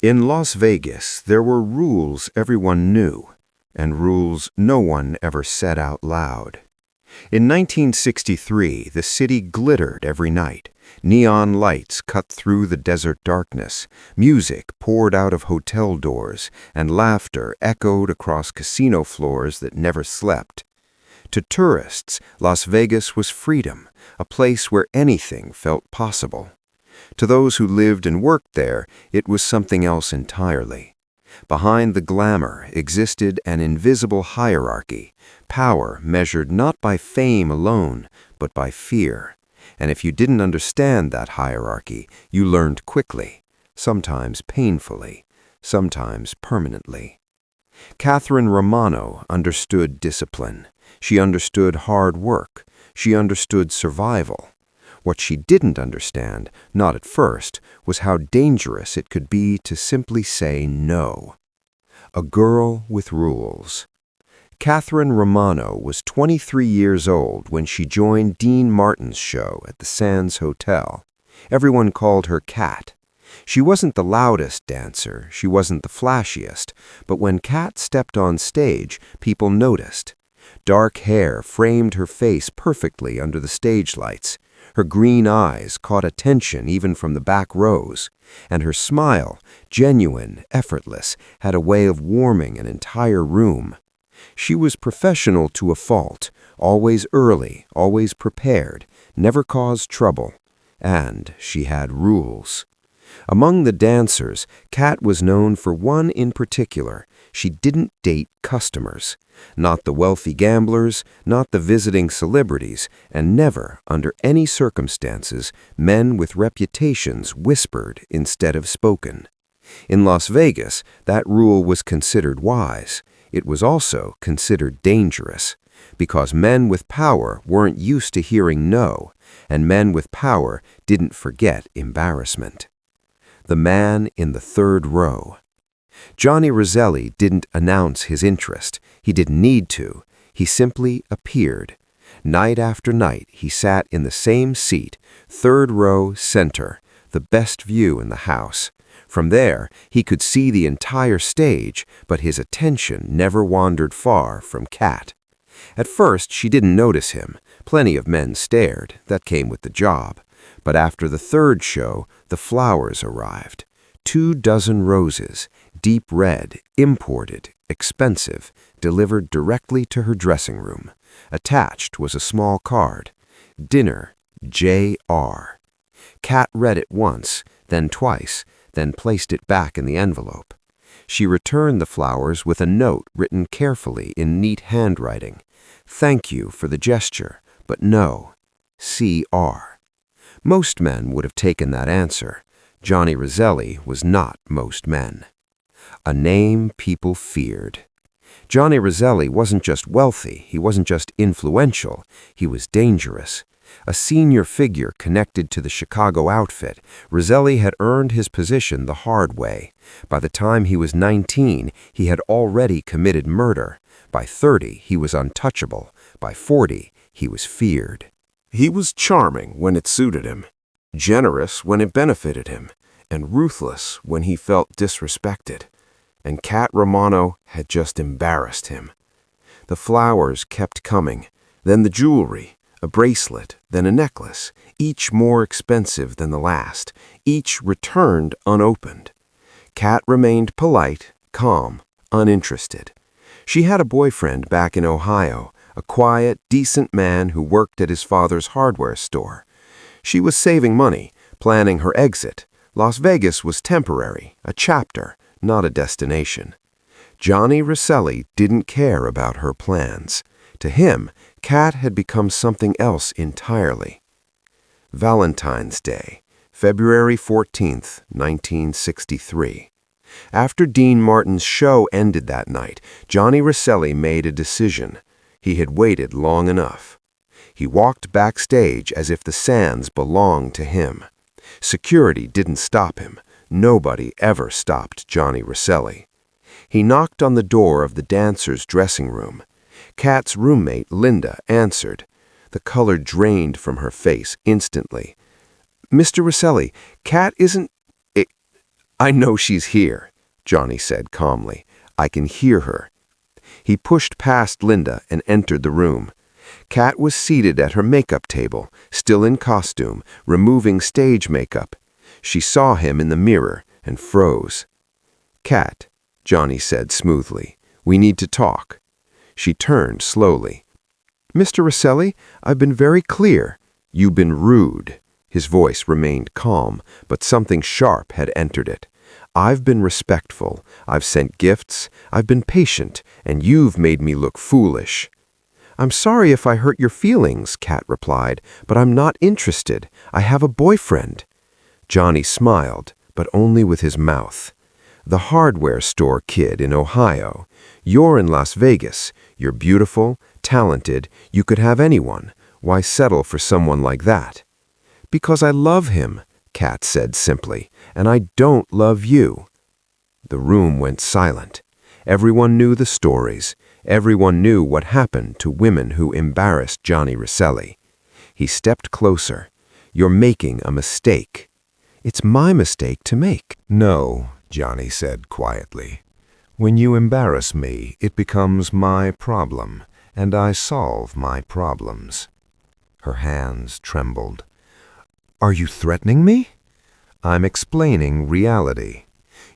In Las Vegas, there were rules everyone knew, and rules no one ever said out loud. In 1963, the city glittered every night. Neon lights cut through the desert darkness, music poured out of hotel doors, and laughter echoed across casino floors that never slept. To tourists, Las Vegas was freedom, a place where anything felt possible. To those who lived and worked there, it was something else entirely. Behind the glamour existed an invisible hierarchy, power measured not by fame alone, but by fear. And if you didn't understand that hierarchy, you learned quickly, sometimes painfully, sometimes permanently. Catherine Romano understood discipline. She understood hard work. She understood survival. What she didn't understand, not at first, was how dangerous it could be to simply say no. A girl with rules. Catherine Romano was 23 years old when she joined Dean Martin's show at the Sands Hotel. Everyone called her Cat. She wasn't the loudest dancer, she wasn't the flashiest, but when Cat stepped on stage, people noticed. Dark hair framed her face perfectly under the stage lights. Her green eyes caught attention even from the back rows, and her smile, genuine, effortless, had a way of warming an entire room. She was professional to a fault, always early, always prepared, never caused trouble, and she had rules. Among the dancers, Cat was known for one in particular. She didn't date customers. Not the wealthy gamblers, not the visiting celebrities, and never, under any circumstances, men with reputations whispered instead of spoken. In Las Vegas, that rule was considered wise. It was also considered dangerous, because men with power weren't used to hearing no, and men with power didn't forget embarrassment. The man in the third row. Johnny Roselli didn't announce his interest. He didn't need to. He simply appeared. Night after night, he sat in the same seat, third row center, the best view in the house. From there, he could see the entire stage, but his attention never wandered far from Cat. At first, she didn't notice him. Plenty of men stared. That came with the job. But after the third show, the flowers arrived. 24 roses, deep red, imported, expensive, delivered directly to her dressing room. Attached was a small card. Dinner, J.R. Cat read it once, then twice, then placed it back in the envelope. She returned the flowers with a note written carefully in neat handwriting. Thank you for the gesture, but no, C.R. Most men would have taken that answer. Johnny Roselli was not most men. A name people feared. Johnny Roselli wasn't just wealthy, he wasn't just influential, he was dangerous. A senior figure connected to the Chicago outfit, Roselli had earned his position the hard way. By the time he was 19, he had already committed murder. By 30, he was untouchable. By 40, he was feared. He was charming when it suited him, generous when it benefited him, and ruthless when he felt disrespected. And Cat Romano had just embarrassed him. The flowers kept coming, then the jewelry, a bracelet, then a necklace, each more expensive than the last, each returned unopened. Cat remained polite, calm, uninterested. She had a boyfriend back in Ohio, a quiet, decent man who worked at his father's hardware store. She was saving money, planning her exit. Las Vegas was temporary, a chapter, not a destination. Johnny Roselli didn't care about her plans. To him, Cat had become something else entirely. Valentine's Day, February 14th, 1963. After Dean Martin's show ended that night, Johnny Roselli made a decision. He had waited long enough. He walked backstage as if the Sands belonged to him. Security didn't stop him. Nobody ever stopped Johnny Roselli. He knocked on the door of the dancers' dressing room. Cat's roommate, Linda, answered. The color drained from her face instantly. "Mr. Roselli, Cat isn't... "I know she's here," Johnny said calmly. "I can hear her." He pushed past Linda and entered the room. Kat was seated at her makeup table, still in costume, removing stage makeup. She saw him in the mirror and froze. "Kat," Johnny said smoothly, "we need to talk." She turned slowly. "Mr. Roselli, I've been very clear. You've been rude." His voice remained calm, but something sharp had entered it. "I've been respectful. I've sent gifts. I've been patient, and you've made me look foolish." "I'm sorry if I hurt your feelings," Kat replied, "but I'm not interested. I have a boyfriend." Johnny smiled, but only with his mouth. "The hardware store kid in Ohio. You're in Las Vegas. You're beautiful, talented. You could have anyone. Why settle for someone like that?" "Because I love him," Kat said simply, "and I don't love you." The room went silent. Everyone knew the stories. Everyone knew what happened to women who embarrassed Johnny Roselli. He stepped closer. "You're making a mistake." "It's my mistake to make." "No," Johnny said quietly. "When you embarrass me, it becomes my problem, and I solve my problems." Her hands trembled. "Are you threatening me?" "I'm explaining reality.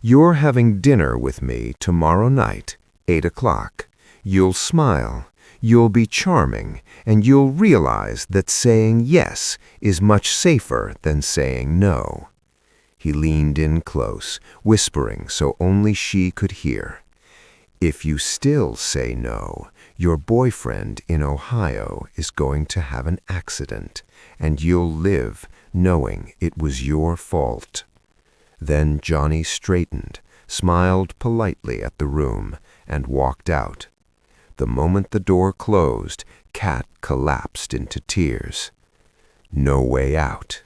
You're having dinner with me tomorrow night, 8 o'clock. You'll smile, you'll be charming, and you'll realize that saying yes is much safer than saying no." He leaned in close, whispering so only she could hear. "If you still say no, your boyfriend in Ohio is going to have an accident, and you'll live knowing it was your fault." Then Johnny straightened, smiled politely at the room, and walked out. The moment the door closed, Kat collapsed into tears. No way out.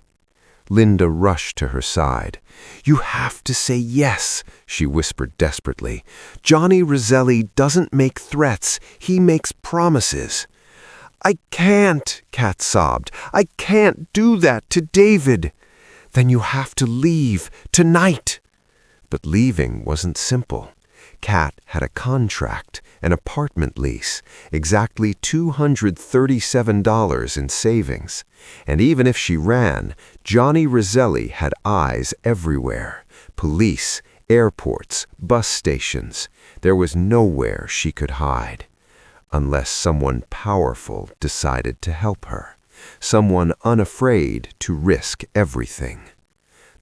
Linda rushed to her side. "You have to say yes," she whispered desperately. "Johnny Roselli doesn't make threats, he makes promises." "I can't," Kat sobbed. "I can't do that to David." "Then you have to leave, tonight." But leaving wasn't simple. Kat had a contract, an apartment lease, exactly $237 in savings. And even if she ran, Johnny Roselli had eyes everywhere. Police, airports, bus stations. There was nowhere she could hide. Unless someone powerful decided to help her. Someone unafraid to risk everything.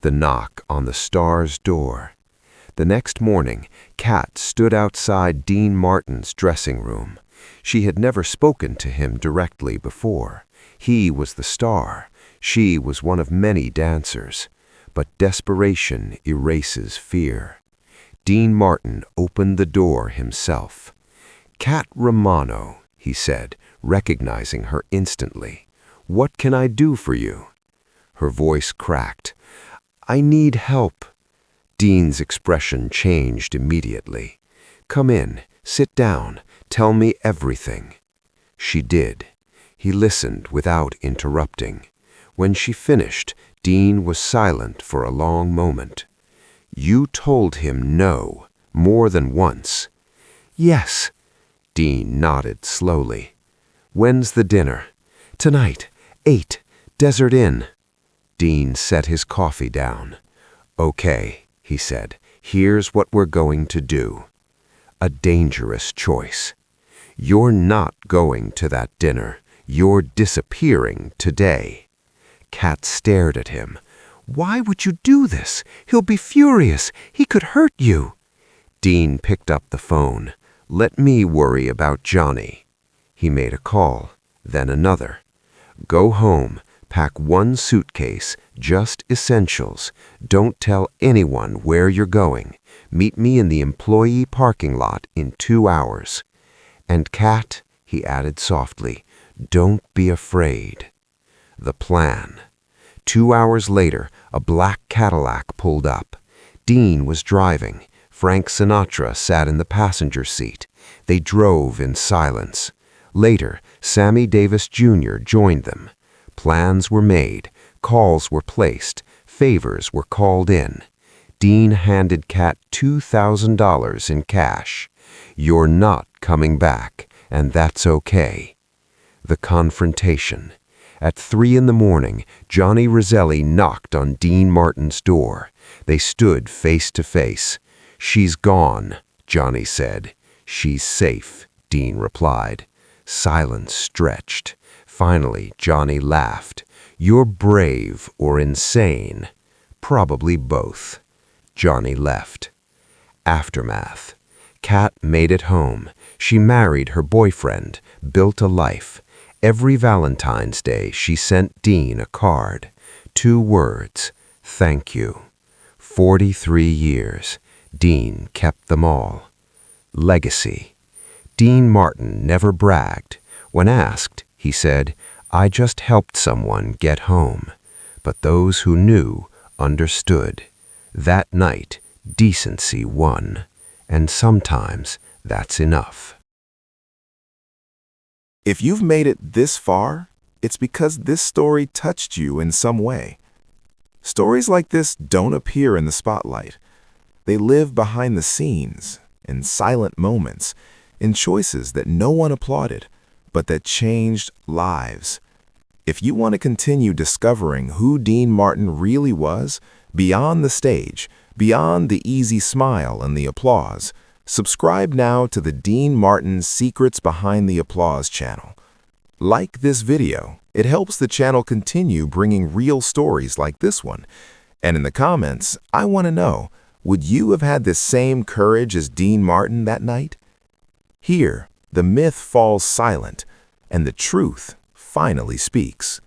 The knock on the Star's door. The next morning, Kat stood outside Dean Martin's dressing room. She had never spoken to him directly before. He was the star. She was one of many dancers. But desperation erases fear. Dean Martin opened the door himself. "Kat Romano," he said, recognizing her instantly. "What can I do for you?" Her voice cracked. "I need help." Dean's expression changed immediately. "Come in, sit down, tell me everything." She did. He listened without interrupting. When she finished, Dean was silent for a long moment. "You told him no, more than once." "Yes." Dean nodded slowly. "When's the dinner?" "Tonight, 8, Desert Inn." Dean set his coffee down. "Okay," he said, "here's what we're going to do." A dangerous choice. You're not going to that dinner. You're disappearing today. Kat stared at him. "Why would you do this? He'll be furious. He could hurt you." Dean picked up the phone. "Let me worry about Johnny." He made a call, then another. "Go home. Pack one suitcase, just essentials. Don't tell anyone where you're going. Meet me in the employee parking lot in 2 hours. And Kat," he added softly, "don't be afraid." The plan. 2 hours later, a black Cadillac pulled up. Dean was driving. Frank Sinatra sat in the passenger seat. They drove in silence. Later, Sammy Davis Jr. joined them. Plans were made, calls were placed, favors were called in. Dean handed Kat $2,000 in cash. "You're not coming back, and that's okay." The confrontation. At 3 in the morning, Johnny Roselli knocked on Dean Martin's door. They stood face to face. "She's gone," Johnny said. "She's safe," Dean replied. Silence stretched. Finally, Johnny laughed. "You're brave or insane." "Probably both." Johnny left. Aftermath. Kat made it home. She married her boyfriend, built a life. Every Valentine's Day, she sent Dean a card. 2 words: "Thank you." 43 years. Dean kept them all. Legacy. Dean Martin never bragged. When asked, he said, "I just helped someone get home." But those who knew understood. That night, decency won. And sometimes that's enough. If you've made it this far, it's because this story touched you in some way. Stories like this don't appear in the spotlight. They live behind the scenes, in silent moments, in choices that no one applauded, but that changed lives. If you want to continue discovering who Dean Martin really was, beyond the stage, beyond the easy smile and the applause, subscribe now to the Dean Martin Secrets Behind the Applause channel. Like this video, it helps the channel continue bringing real stories like this one. And in the comments, I want to know, would you have had the same courage as Dean Martin that night? Here, the myth falls silent, and the truth finally speaks.